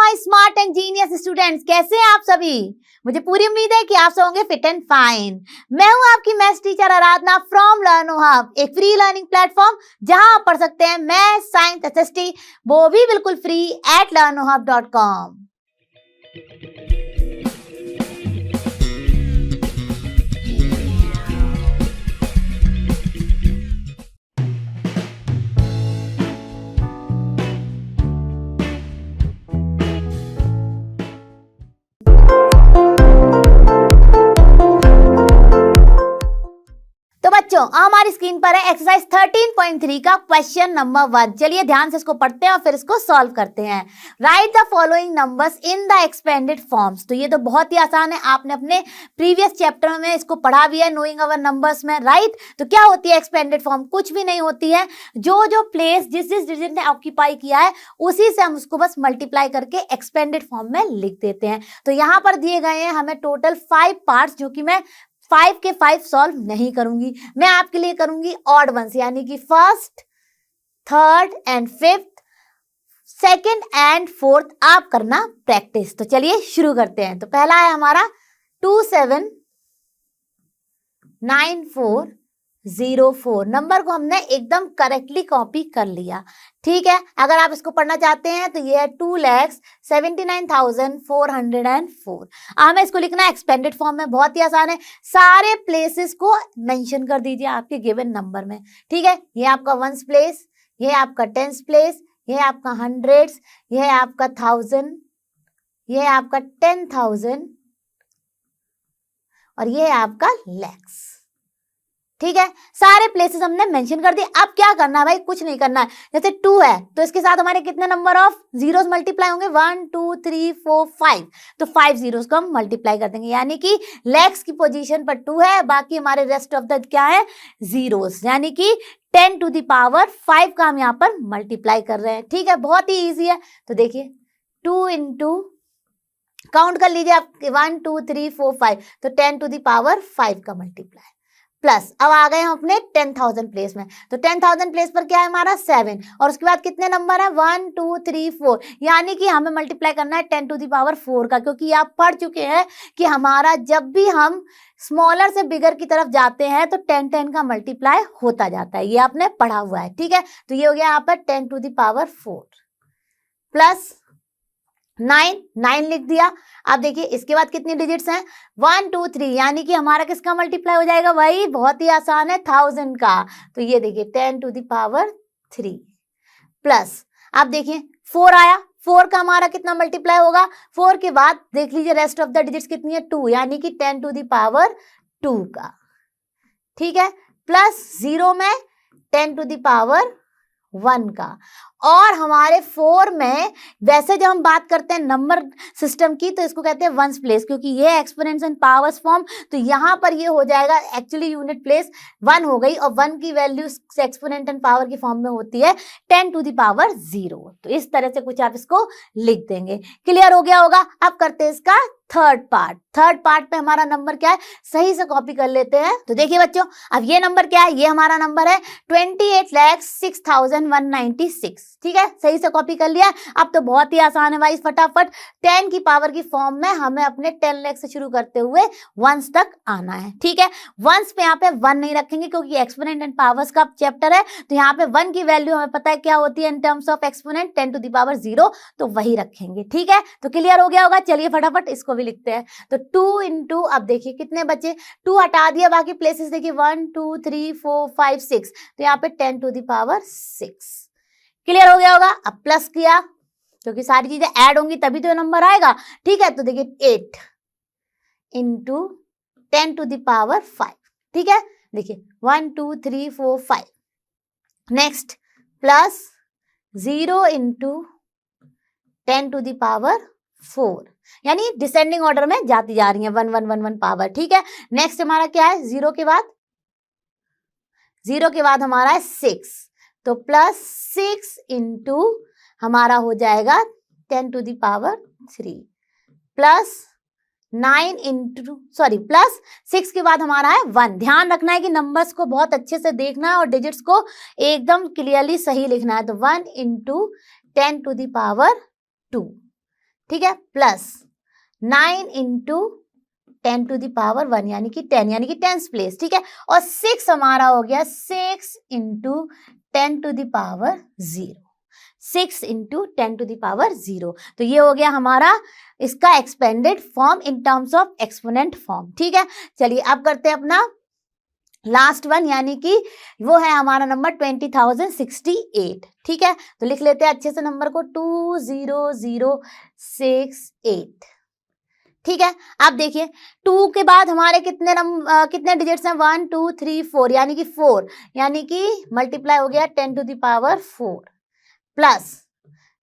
My smart and genius students, कैसे हैं आप सभी। मुझे पूरी उम्मीद है कि आप सब होंगे फिट एंड फाइन। मैं हूं आपकी maths teacher Aradhana from लर्नो hub, एक फ्री लर्निंग प्लेटफॉर्म जहां आप पढ़ सकते हैं मैथ्स, साइंस, एसएसटी, वो भी बिल्कुल फ्री एट learnohub.com। तो बच्चों हमारी स्क्रीन पर है एक्सरसाइज 13.3 का क्वेश्चन नंबर 1। चलिए ध्यान से इसको पढ़ते हैं और फिर इसको सॉल्व करते हैं। Right the following numbers in the expanded forms. तो ये तो बहुत ही आसान है, आपने अपने प्रीवियस चैप्टर में इसको पढ़ा भी है, नोइंग अवर नंबर्स में। राइट, तो क्या होती है एक्सपेंडेड फॉर्म? कुछ भी नहीं होती है, जो जो प्लेस जिस जिस डिजिट ने ऑक्यूपाई किया है उसी से हम उसको बस मल्टीप्लाई करके एक्सपेंडेड फॉर्म में लिख देते हैं। तो यहाँ पर दिए गए हैं हमें टोटल 5 पार्ट्स, जो कि मैं 5 के 5 सॉल्व नहीं करूंगी, मैं आपके लिए करूंगी ऑड वंस, यानी कि first, third and fifth, second and fourth आप करना प्रैक्टिस। तो चलिए शुरू करते हैं। तो पहला है हमारा 279404 नंबर को हमने एकदम करेक्टली कॉपी कर लिया। ठीक है, अगर आप इसको पढ़ना चाहते हैं तो ये है 2,79,404। हमें इसको लिखना है एक्सपेंडेड फॉर्म में, बहुत ही आसान है। सारे प्लेसेस को मेंशन कर दीजिए आपके गिवन नंबर में। ठीक है, ये आपका वंस प्लेस, ये आपका टेंस प्लेस, ये आपका हंड्रेड्स, ये आपका 1000, ये आपका 10,000 और ये आपका लैक्स। ठीक है, सारे प्लेसेस हमने मेंशन कर दिए। अब क्या करना है भाई? कुछ नहीं करना है। जैसे 2 है तो इसके साथ हमारे कितने नंबर ऑफ जीरोस मल्टीप्लाई होंगे? 1 2 3 4 5। तो 5 जीरोस को हम मल्टीप्लाई कर देंगे, यानी कि लैक्स की पोजीशन पर 2 है, बाकी हमारे रेस्ट ऑफ द क्या है? जीरोस, यानी कि 10 टू द पावर 5 का हम यहाँ पर मल्टीप्लाई कर रहे हैं। ठीक है, बहुत ही ईजी है। तो देखिए 2 इंटू, काउंट कर लीजिए आप, 1 2 3 4 5, तो 10 टू द पावर 5 का मल्टीप्लाई प्लस। अब आ गए हम अपने 10,000 प्लेस में। तो 10,000 प्लेस पर क्या है हमारा? 7, और उसके बाद कितने नंबर है? 1 2 3 4, यानी कि हमें मल्टीप्लाई करना है 10 टू द पावर 4 का, क्योंकि आप पढ़ चुके हैं कि हमारा जब भी हम स्मॉलर से बिगर की तरफ जाते हैं तो 10 10 का मल्टीप्लाई होता जाता है, ये आपने पढ़ा हुआ है। ठीक है, तो ये हो गया यहाँ पर 10 टू द पावर 4 प्लस 9 लिख दिया। अब देखिए इसके बाद कितनी डिजिट्स हैं? 1 2 3, यानी कि हमारा किसका मल्टीप्लाई हो जाएगा? वही बहुत ही आसान है, 1000 का। तो ये देखिए 10 टू द पावर 3 प्लस, अब देखिए 4 आया, 4 का हमारा कितना मल्टीप्लाई होगा? 4 के बाद देख लीजिए रेस्ट ऑफ द डिजिट्स कितनी है? 2, यानी कि 10 टू द पावर 2 का। ठीक है, प्लस 0 में 10 टू द पावर 1 का। और हमारे 4 में वैसे जब हम बात करते हैं नंबर सिस्टम की तो इसको कहते हैं वंस प्लेस, क्योंकि ये एक्सपोनेंट्स एंड पावर्स फॉर्म, तो यहाँ पर ये हो जाएगा एक्चुअली यूनिट प्लेस 1 हो गई, और 1 की वैल्यू एक्सपोनेंट एंड पावर की फॉर्म में होती है 10 टू द पावर 0। तो इस तरह से कुछ आप इसको लिख देंगे। क्लियर हो गया होगा? अब करते हैं इसका थर्ड पार्ट। थर्ड पार्ट पे हमारा नंबर क्या है? सही से कॉपी कर लेते हैं। तो देखिए बच्चों, अब ये नंबर क्या है? ये हमारा नंबर है 28,06,196। ठीक है, सही से कॉपी कर लिया। अब तो बहुत ही आसान है भाई, फटाफट 10 की पावर की फॉर्म में हमें अपने 10 लाख से शुरू करते हुए वंस तक आना है। ठीक है, वंस पे यहाँ पे 1 नहीं रखेंगे क्योंकि एक्सपोनेंट एंड पावर्स का चैप्टर है, तो यहाँ पे 1 की वैल्यू हमें पता है क्या होती है in terms of exponent, 10 to the power 0, तो वही रखेंगे। ठीक है, तो क्लियर हो गया होगा। चलिए फटाफट इसको भी लिखते हैं। तो 2 इंटू, अब देखिए कितने बचे? 2 हटा दिया, बाकी प्लेसेस देखिए 1 2 3 4 5 6, तो यहाँ पे 10 टू द पावर 6। क्लियर हो गया होगा? अब प्लस किया, क्योंकि सारी चीजें ऐड होंगी तभी तो नंबर आएगा। ठीक है, तो देखिए 8 इंटू 10 टू द पावर 5। ठीक है, देखिए 1 2 3 4 5, next plus 0 into 10 to the power 4, यानी डिसेंडिंग ऑर्डर में जाती जा रही है 1 1 1 1 पावर। ठीक है, नेक्स्ट हमारा क्या है? 0 के बाद हमारा है 6, तो प्लस 6 इंटू हमारा हो जाएगा 10 to the power 3 plus 9 into plus 6 के बाद हमारा है 1। ध्यान रखना है कि नंबर्स को बहुत अच्छे से देखना है और डिजिट्स को एकदम क्लियरली सही लिखना है। तो 1 इंटू 10 टू द पावर 2। ठीक है, plus 9 into 10 to the power 1 यानी कि 10 यानी कि 10th प्लेस, ठीक है। और 6 हमारा हो गया 6 into 10 to the power 0, 6 into 10 to the power 0। तो ये हो गया हमारा इसका expanded form in terms of exponent form, ठीक है। चलिए अब करते हैं अपना लास्ट वन, यानी कि वो है हमारा नंबर 20,068, ठीक है। तो लिख लेते हैं अच्छे से नंबर को 20068, ठीक है। अब देखिए 2 के बाद हमारे कितने डिजिट्स हैं, 1 2 3 4 यानी कि 4, यानी कि मल्टीप्लाई हो गया 10 to the power 4 plus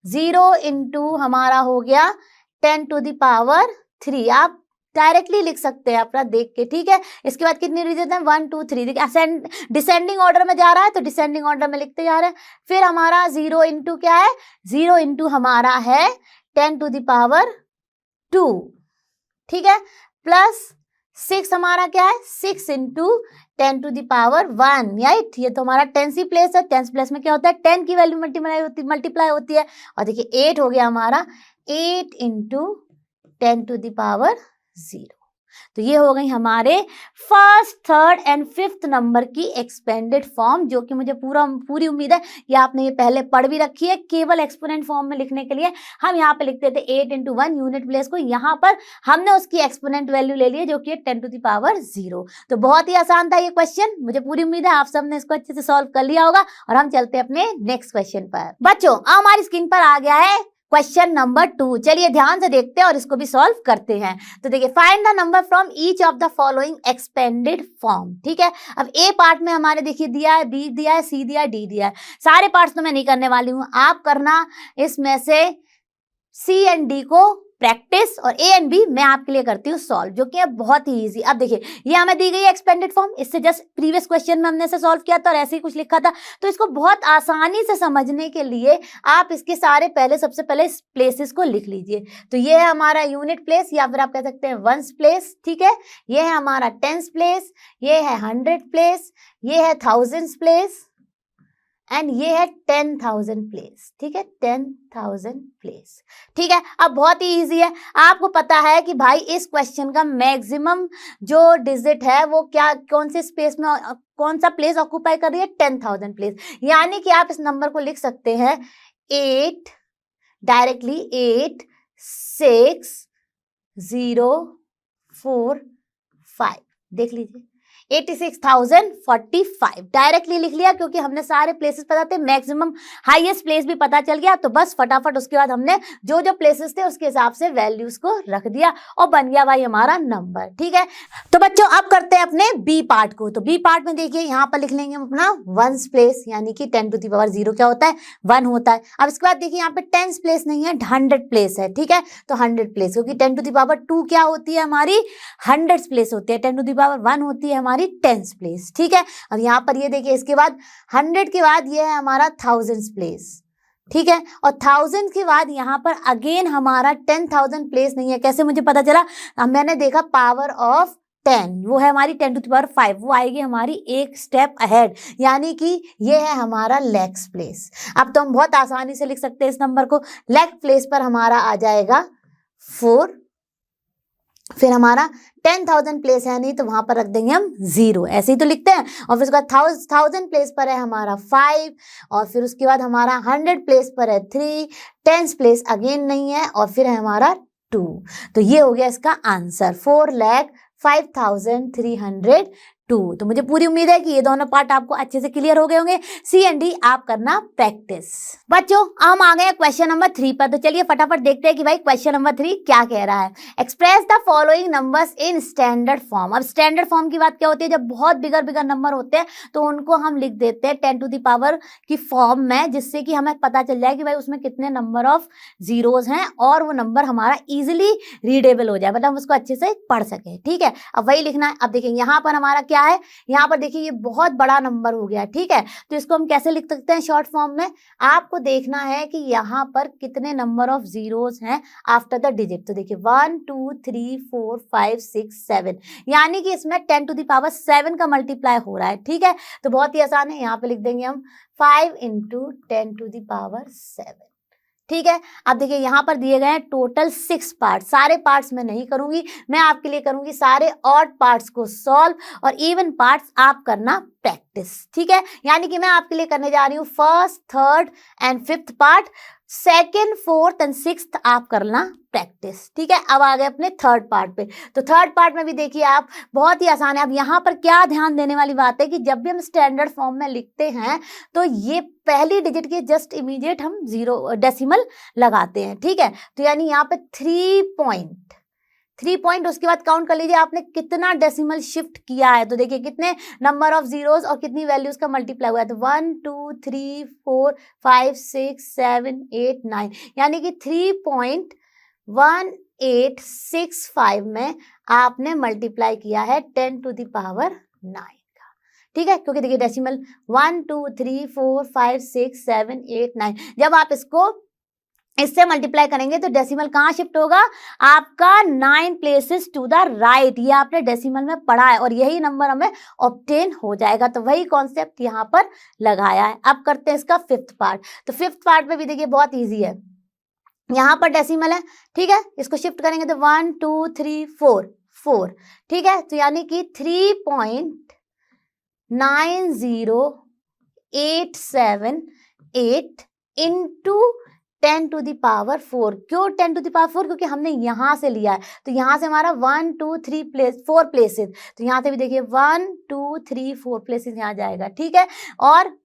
0 into हमारा हो गया 10 टू द पावर 3। आप डायरेक्टली लिख सकते हैं अपना देख के, ठीक है। इसके बाद कितनी डिजिट है, 1 2 3, देखिए डिसेंडिंग ऑर्डर में जा रहा है तो डिसेंडिंग ऑर्डर में लिखते जा रहे हैं। फिर हमारा 0 इंटू क्या है, 0 इंटू हमारा है 10 टू द पावर 2, ठीक है, प्लस 6 हमारा क्या है, 6 into 10 to the power 1, right. ये तो हमारा 10th प्लेस है, 10th प्लेस में क्या होता है, 10 की वैल्यू मल्टीप्लाई होती है। और देखिए 8 हो गया हमारा, 8 इंटू 10 टू द पावर 0। तो ये हो गई हमारे first, third and fifth number की एक्सपेंडेड फॉर्म, जो कि मुझे पूरी उम्मीद है कि आपने ये पहले पढ़ भी रखी है। केवल एक्सपोनेंट फॉर्म में लिखने के लिए हम यहाँ पे लिखते थे 8 इंटू 1 यूनिट प्लेस को, यहाँ पर हमने उसकी एक्सपोनेंट वैल्यू ले ली है जो कि 10 टू द पावर 0। तो बहुत ही आसान था ये क्वेश्चन, मुझे पूरी उम्मीद है आप सबने इसको अच्छे से सॉल्व कर लिया होगा। और हम चलते हैं अपने नेक्स्ट क्वेश्चन पर। बच्चों हमारी स्क्रीन पर आ गया है क्वेश्चन नंबर 2, चलिए ध्यान से देखते हैं और इसको भी सॉल्व करते हैं। तो देखिए find the number from each of the following expanded form, ठीक है। अब ए पार्ट में हमारे देखिए दिया है, बी दिया है, सी दिया है, डी दिया है। सारे पार्ट्स तो मैं नहीं करने वाली हूं, आप करना इसमें से सी एंड डी को प्रैक्टिस, और ए एंड बी मैं आपके लिए करती हूँ सॉल्व, जो कि है बहुत ही इजी। अब देखिए ये हमें दी गई है एक्सपेंडेड फॉर्म, इससे जस्ट प्रीवियस क्वेश्चन में हमने इसे सॉल्व किया था और ऐसे ही कुछ लिखा था। तो इसको बहुत आसानी से समझने के लिए आप इसके सारे सबसे पहले प्लेसेस को लिख लीजिए। तो ये है हमारा यूनिट प्लेस, या फिर आप कह सकते हैं 1th प्लेस, ठीक है। ये है हमारा 10th प्लेस, ये है 100th प्लेस, ये है 1000th प्लेस, एंड ये है 10,000 प्लेस, ठीक है, 10,000 प्लेस, ठीक है। अब बहुत ही इजी है, आपको पता है कि भाई इस क्वेश्चन का मैक्सिमम जो डिजिट है वो क्या, कौन से स्पेस में, कौन सा प्लेस ऑक्यूपाई कर रही है, 10,000 प्लेस। यानी कि आप इस नंबर को लिख सकते हैं 8 डायरेक्टली 8 6 0 4 5, देख लीजिए 86,045 डायरेक्टली लिख लिया, क्योंकि हमने सारे प्लेसेस पता थे, मैक्सिमम हाईएस्ट प्लेस भी पता चल गया। तो बस फटाफट उसके बाद हमने जो जो प्लेसेस थे उसके हिसाब से वैल्यूज को रख दिया और बन गया भाई हमारा नंबर, ठीक है। तो बच्चों अब करते हैं अपने बी पार्ट को। तो बी पार्ट में देखिए यहाँ पर लिख लेंगे अपना 1th प्लेस, यानी कि 10 टू द पावर 0 क्या होता है, 1 होता है। अब इसके बाद देखिए यहाँ पे 10th प्लेस नहीं है, 100th प्लेस है, ठीक है। तो 100 प्लेस, क्योंकि 10 टू द पावर 2 क्या होती है हमारी, 100th प्लेस होती है, 10 टू द पावर 1 होती है हमारी 10th प्लेस, ठीक है। अब यहाँ पर ये देखिए इसके बाद 100 के बाद ये है हमारा 1000th प्लेस, ठीक है। और 1000 के बाद यहाँ पर अगेन हमारा 10,000 प्लेस नहीं है। कैसे मुझे पता चला, मैंने देखा पावर ऑफ 10, वो है हमारी 10 टू द पावर 5, वो आएगी हमारी एक स्टेप अहेड, यानी कि ये है हमारा लैक्स प्लेस। अब तो हम बहुत आसानी से लिख सकते हैं इस नंबर को, लैक्स प्लेस पर हमारा आ जाएगा 4, फिर हमारा 10,000 प्लेस है नहीं तो वहां पर रख देंगे हम 0, ऐसे ही तो लिखते हैं। और फिर उसके बाद 1000 प्लेस पर है हमारा 5, और फिर उसके बाद हमारा 100 प्लेस पर है 3, 10th प्लेस अगेन नहीं है, और फिर है हमारा 2। तो ये हो गया इसका आंसर 4,05,302। तो मुझे पूरी उम्मीद है कि ये दोनों पार्ट आपको अच्छे से क्लियर हो गए होंगे। सी एंड डी आप करना प्रैक्टिस। बच्चों हम आ गए क्वेश्चन नंबर 3 पर, तो चलिए फटाफट देखते हैं कि भाई क्वेश्चन नंबर 3 क्या कह रहा है। Express the following numbers in standard form. अब स्टैंडर्ड फॉर्म की बात क्या होती है, जब बहुत बिगर नंबर होते हैं तो उनको हम लिख देते हैं 10 टू द पावर की फॉर्म में, जिससे कि हमें पता चल जाए कि भाई उसमें कितने नंबर ऑफ जीरोज हैं और वो नंबर हमारा इजिली रीडेबल हो जाए, मतलब हम उसको अच्छे से पढ़ सके, ठीक है। अब वही लिखना है। अब देखिए यहाँ पर हमारा क्या है, यहाँ पर देखिए ये बहुत बड़ा नंबर हो गया, ठीक है। तो इसको हम कैसे लिख सकते हैं शॉर्ट फॉर्म में, आपको देखना है कि यहाँ पर कितने नंबर ऑफ जीरोज हैं आफ्टर द डिजिट। तो देखिए 1 2 3 4 5 6 7, यानी कि इसमें 10 टू द पावर 7 का मल्टीप्लाई हो रहा है, ठीक है। तो बहुत ही आसान है, यहाँ पे लिख देंगे हम 5 इंटू 10 टू द पावर 7, ठीक है। अब देखिए यहाँ पर दिए गए हैं टोटल 6 पार्ट, सारे पार्ट्स मैं नहीं करूंगी, मैं आपके लिए करूंगी सारे ऑड पार्ट्स को सॉल्व और इवन पार्ट्स आप करना प्रैक्टिस। ठीक है, यानी कि मैं आपके लिए करने जा रही हूँ first, third and fifth part, second, fourth and sixth आप करना प्रैक्टिस। ठीक है, अब आ गए अपने थर्ड पार्ट पे। तो थर्ड पार्ट में भी देखिए आप, बहुत ही आसान है। अब यहाँ पर क्या ध्यान देने वाली बात है कि जब भी हम स्टैंडर्ड फॉर्म में लिखते हैं तो ये पहली डिजिट के जस्ट इमीडिएट हम 0 डेसिमल लगाते हैं। ठीक है, तो यानी यहाँ पे 3 पॉइंट, उसके बाद काउंट कर लीजिए आपने कितना डेसिमल शिफ्ट किया है। तो देखिए कितने नंबर ऑफ जीरोस और कितनी वैल्यूज का मल्टीप्लाई हुआ है। तो 1 2 3 4 5 6 7 8 9, यानी कि 3.1865 में आपने मल्टीप्लाई किया है 10 टू द पावर 9 का। ठीक है, क्योंकि देखिए डेसिमल 1 2 3 4 5 6 7 8 9, जब आप इसको इससे मल्टीप्लाई करेंगे तो डेसिमल कहाँ शिफ्ट होगा आपका 9 प्लेसेस टू द राइट। ये आपने डेसिमल में पढ़ा है और यही नंबर हमें ऑब्टेन हो जाएगा। तो वही कॉन्सेप्ट यहाँ पर लगाया है। अब करते हैं इसका फिफ्थ पार्ट। तो फिफ्थ पार्ट में भी देखिए बहुत इजी है, यहाँ पर डेसिमल है। ठीक है, इसको शिफ्ट करेंगे तो 1 2 3 4। ठीक है, तो यानी कि 3.90878 इंटू 10 टू द पावर 4। क्यों 10 टू द पावर 4? क्योंकि हमने यहाँ से लिया है। तो यहाँ से हमारा 1 2 3 4 प्लेसेस, तो यहाँ से भी देखिए 1 2 3 4 प्लेसेस यहाँ जाएगा। ठीक है, और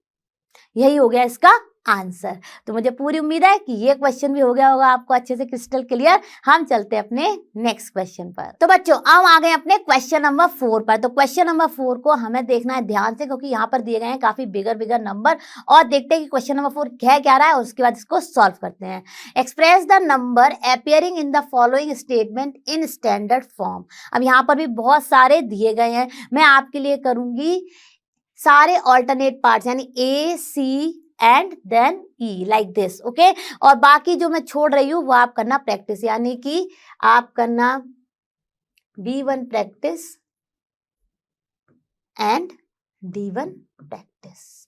यही हो गया इसका आंसर। तो मुझे पूरी उम्मीद है कि ये क्वेश्चन भी हो गया होगा आपको अच्छे से क्रिस्टल क्लियर। हम चलते हैं अपने नेक्स्ट क्वेश्चन पर। तो बच्चों अब आ गए अपने क्वेश्चन नंबर 4 पर। तो क्वेश्चन नंबर 4 को हमें देखना है ध्यान से, क्योंकि यहाँ पर दिए गए हैं काफी बिगर नंबर, और देखते हैं कि क्वेश्चन नंबर 4 क्या रहा है, उसके बाद इसको सॉल्व करते हैं। Express the number appearing in the following statement in standard form. अब यहाँ पर भी बहुत सारे दिए गए हैं, मैं आपके लिए करूंगी सारे ऑल्टरनेट पार्ट्स, यानी A C and then E, like this. Okay, और बाकी जो मैं छोड़ रही हूँ वो आप करना प्रैक्टिस, यानी कि आप करना B1 practice and D1 practice.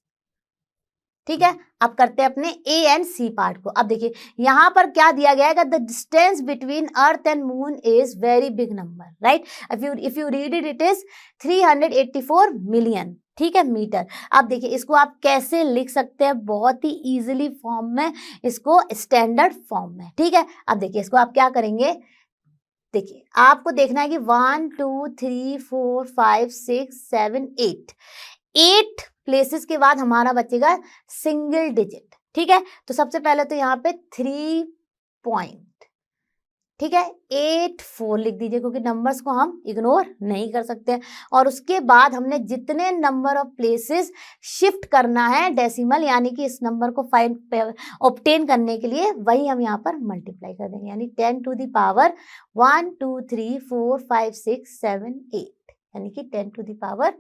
ठीक है, अब करते हैं अपने ए एंड सी पार्ट को। अब देखिए यहाँ पर क्या दिया गया है, the distance between earth and moon is very big number, right. If you read it, it is 384 million. ठीक है, मीटर। अब देखिए इसको आप कैसे लिख सकते हैं, बहुत ही इजीली फॉर्म में, इसको स्टैंडर्ड फॉर्म में। ठीक है, अब देखिए इसको आप क्या करेंगे, देखिए आपको देखना है कि 1 2 3 4 5 6 7 8 प्लेसेस के बाद हमारा बचेगा सिंगल डिजिट। ठीक है, तो सबसे पहले तो यहाँ पे 3 पॉइंट, ठीक है, 8 4 लिख दीजिए, क्योंकि नंबर्स को हम इग्नोर नहीं कर सकते हैं। और उसके बाद हमने जितने नंबर ऑफ प्लेसेस शिफ्ट करना है डेसिमल, यानी कि इस नंबर को फाइंड ऑब्टेन करने के लिए, वही हम यहाँ पर मल्टीप्लाई कर देंगे, यानी 10 टू द पावर 1 2 3 4 5 6 7 8, यानी कि 10 टू द पावर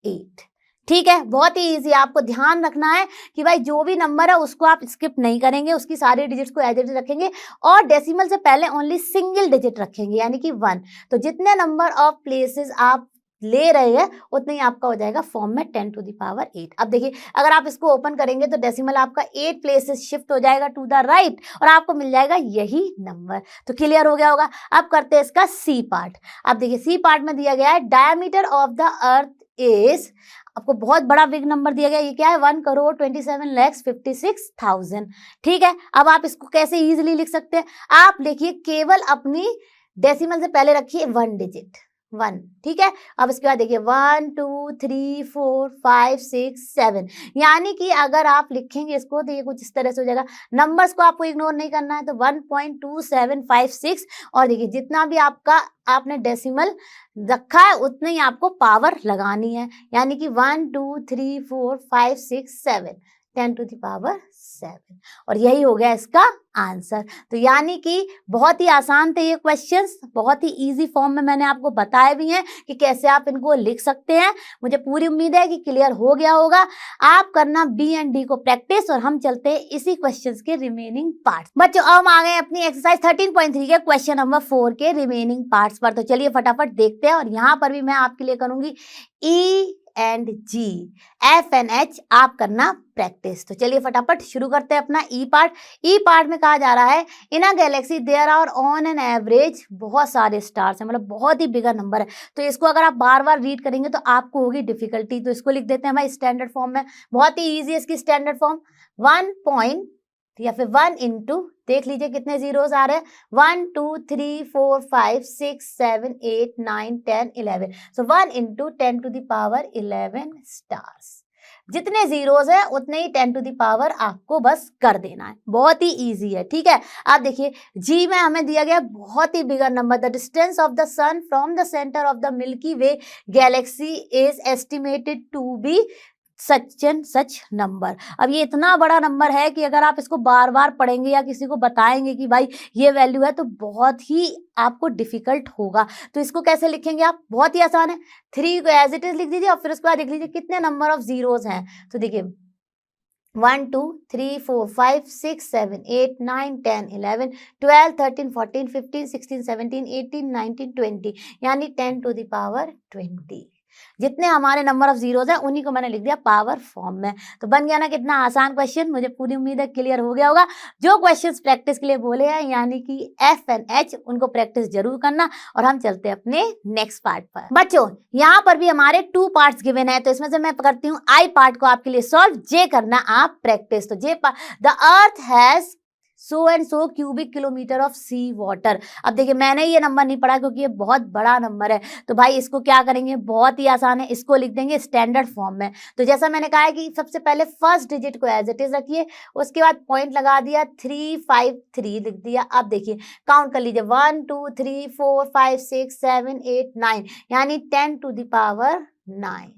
8। ठीक है, बहुत ही इजी। आपको ध्यान रखना है कि भाई जो भी नंबर है उसको आप स्किप नहीं करेंगे, उसकी सारी डिजिट्स को एज इट इज रखेंगे और डेसिमल से पहले ओनली सिंगल डिजिट रखेंगे, यानी कि 1। तो जितने नंबर ऑफ प्लेसेस आप ले रहे हैं उतने ही आपका हो जाएगा फॉर्म में 10 टू द पावर 8। अब देखिए अगर आप इसको ओपन करेंगे तो डेसिमल आपका 8 प्लेसेस शिफ्ट हो जाएगा टू द राइट और आपको मिल जाएगा यही नंबर। तो क्लियर हो गया होगा। अब करते हैं इसका सी पार्ट। अब देखिए सी पार्ट में दिया गया है diameter of the earth is, आपको बहुत बड़ा बिग नंबर दिया गया, ये क्या है 1,27,56,000। ठीक है, अब आप इसको कैसे इजीली लिख सकते हैं, आप लिखिए केवल अपनी डेसिमल से पहले रखिए 1 डिजिट 1। ठीक है, अब इसके बाद देखिए 1 2 3 4 5 6 7, यानी कि अगर आप लिखेंगे इसको तो ये कुछ इस तरह से हो जाएगा। नंबर्स को आपको इग्नोर नहीं करना है, तो 1.2756, और देखिए जितना भी आपने डेसिमल रखा है उतने ही आपको पावर लगानी है, यानी कि 1 2 3 4 5 6 7, 10 टू द पावर 7, और यही हो गया इसका आंसर। तो यानी कि बहुत ही आसान थे ये क्वेश्चंस, बहुत ही इजी फॉर्म में मैंने आपको बताए भी हैं कि कैसे आप इनको लिख सकते हैं। मुझे पूरी उम्मीद है कि क्लियर हो गया होगा। आप करना बी एंड डी को प्रैक्टिस, और हम चलते हैं इसी क्वेश्चंस के रिमेनिंग पार्ट्स। बच्चों अब हम आ गए अपनी एक्सरसाइज 13.3 के क्वेश्चन नंबर 4 के रिमेनिंग पार्ट्स पर। तो चलिए फटाफट देखते हैं, और यहाँ पर भी मैं आपके लिए करूंगी E and G, F and H आप करना प्रैक्टिस। तो चलिए फटाफट शुरू करते हैं अपना ई पार्ट। ई पार्ट में कहा जा रहा है in a galaxy there are on an average, बहुत सारे स्टार्स हैं, मतलब बहुत ही बिगर नंबर है। तो इसको अगर आप बार बार रीड करेंगे तो आपको होगी डिफिकल्टी। तो इसको लिख देते हैं भाई स्टैंडर्ड फॉर्म में, बहुत ही ईजी है इसकी स्टैंडर्ड फॉर्म। 1 पॉइंट या फिर 1 इंटू, देख लीजिए कितने जीरोस आ रहे हैं, 1 2 3 4 5 6 7 8 9 10 11। So 1 into 10 to the power 11 stars. जितने जीरोस है उतने ही 10 टू द पावर आपको बस कर देना है, बहुत ही इजी है। ठीक है, आप देखिए जी में हमें दिया गया बहुत ही bigger number, the distance of the sun from the centre of the Milky Way galaxy is estimated to be such and such number. अब ये इतना बड़ा नंबर है कि अगर आप इसको बार बार पढ़ेंगे या किसी को बताएंगे कि भाई ये वैल्यू है तो बहुत ही आपको डिफिकल्ट होगा। तो इसको कैसे लिखेंगे आप, बहुत ही आसान है, 3 को एज इट इज लिख दीजिए और फिर उसके बाद देख लीजिए कितने नंबर ऑफ जीरोस हैं। तो देखिए 1 2 3 4 5 6 7 8 9 10 11 12 13 14 15 16 17 18 19 20, यानी 10 टू द पावर 20। जितने हमारे नंबर ऑफ जीरोस हैं उन्हीं को मैंने लिख दिया पावर फॉर्म में। तो बन गया ना कितना आसान क्वेश्चन, मुझे पूरी उम्मीद है क्लियर हो गया होगा। जो क्वेश्चंस प्रैक्टिस के लिए बोले हैं यानी कि एफ एंड एच, उनको प्रैक्टिस जरूर करना। और हम चलते हैं अपने नेक्स्ट पार्ट पर। बच्चों यहाँ पर भी हमारे 2 पार्ट्स गिवन है, तो इसमें से मैं करती हूँ आई पार्ट को आपके लिए सॉल्व, जे करना आप प्रैक्टिस। तो जे the earth has so and so cubic kilometre of sea water. अब देखिए मैंने ये नंबर नहीं पढ़ा क्योंकि ये बहुत बड़ा नंबर है, तो भाई इसको क्या करेंगे, बहुत ही आसान है, इसको लिख देंगे स्टैंडर्ड फॉर्म में। तो जैसा मैंने कहा है कि सबसे पहले फर्स्ट डिजिट को एज इट इज रखिए, उसके बाद पॉइंट लगा दिया, 3 5 3 लिख दिया। अब देखिए काउंट कर लीजिए 1 2 3 4 5 6 7 8 9, यानी 10 टू द पावर 9।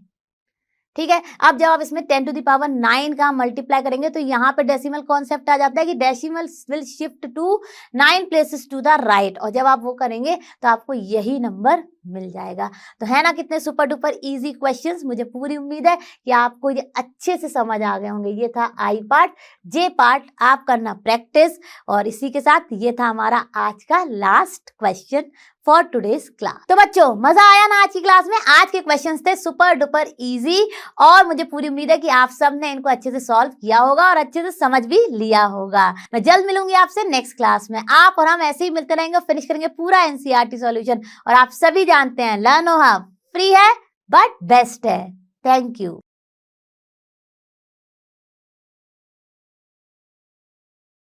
ठीक है, अब जब आप इसमें 10 टू द पावर 9 का मल्टीप्लाई करेंगे तो यहाँ पे डेसिमल कॉन्सेप्ट आ जाता है कि decimal will shift to 9 places to the right, और जब आप वो करेंगे तो आपको यही नंबर मिल जाएगा। तो है ना कितने सुपर डुपर इजी क्वेश्चंस। मुझे पूरी उम्मीद है कि आपको ये अच्छे से समझ आ गए होंगे। ये था आई पार्ट, जे पार्ट आप करना प्रैक्टिस, और इसी के साथ ये था हमारा आज का last question for today's class. तो बच्चों मजा आया ना आज की क्लास में। आज के क्वेश्चंस थे सुपर डुपर इजी, और मुझे पूरी उम्मीद है कि आप सब ने इनको अच्छे से सॉल्व किया होगा और अच्छे से समझ भी लिया होगा। मैं जल्द मिलूंगी आपसे नेक्स्ट क्लास में। आप और हम ऐसे ही मिलते रहेंगे, फिनिश करेंगे पूरा एनसीईआरटी सॉल्यूशन। और आप सभी जानते हैं लर्नो हब फ्री है बट बेस्ट है। Thank you.